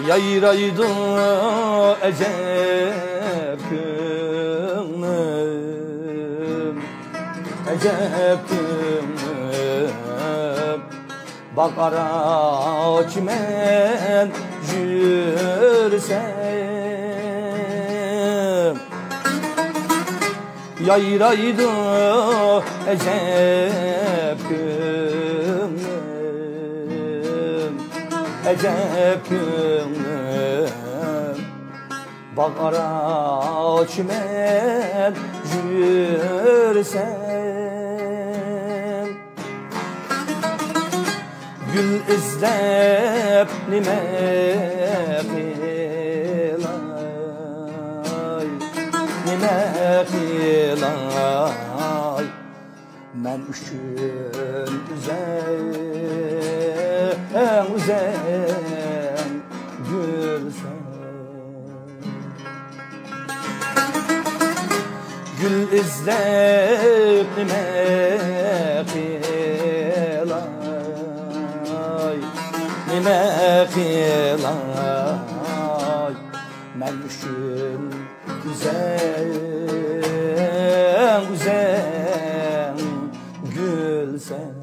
Yayraydı ecep günüm, ecep günüm. Bakara kimen jürsem, yayraydı ecep günüm, ecep günüm. Bakara kimen jürsem, gül izlep nime qilay, nime qilay. Men üçün üzem, üzem gülsen. Gül izlep nime qilay, nime qilay. Men üçün üzem, üzem gülsen.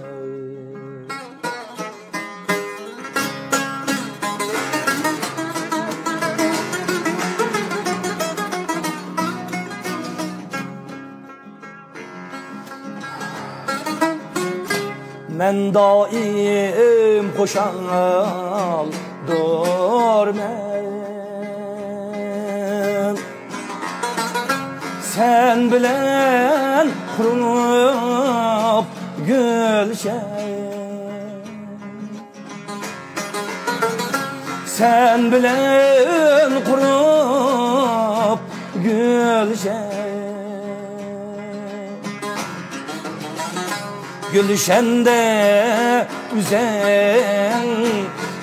Men daim hoşal dormen, sen bilen kurup gülşen, sen bilen kurup gülşen. Gülşende üzen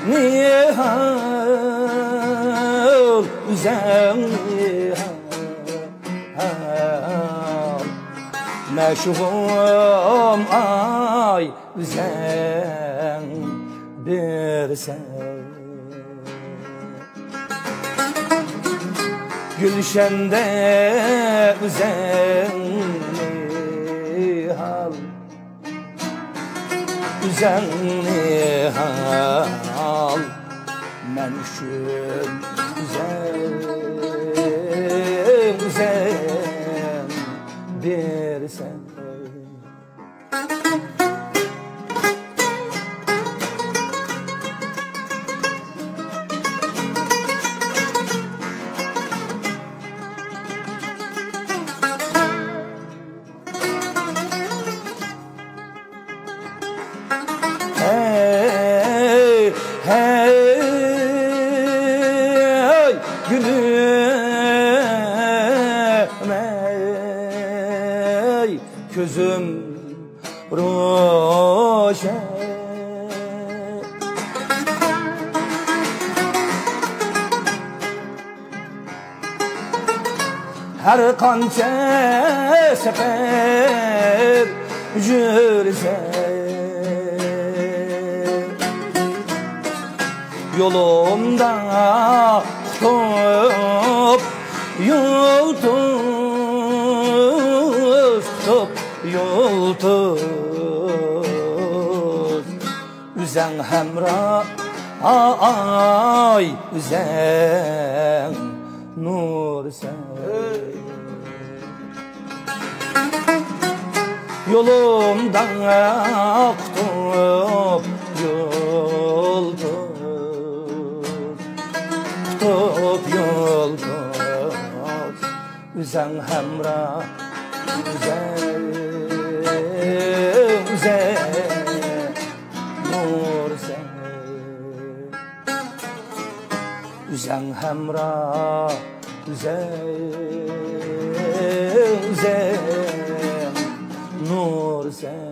nihal, üzen nihal. Meşhum ay üzen bir sen. Gülşende üzen nihal, üzen nihal. Men üçün üzen, üzen bir sen. Hey, hey, gülüm ey, gözüm roşen. Her kança sefer jürsen, yolumda tutup yoltuz, tutup yoltuz. Üzen hemra ay, üzen nur sen. Yolumda tutup yoltuz, tutup yoltuz. Üzen hemra, üzen, üzen nur sen. Üzen hemra, üzen, üzen nur sen.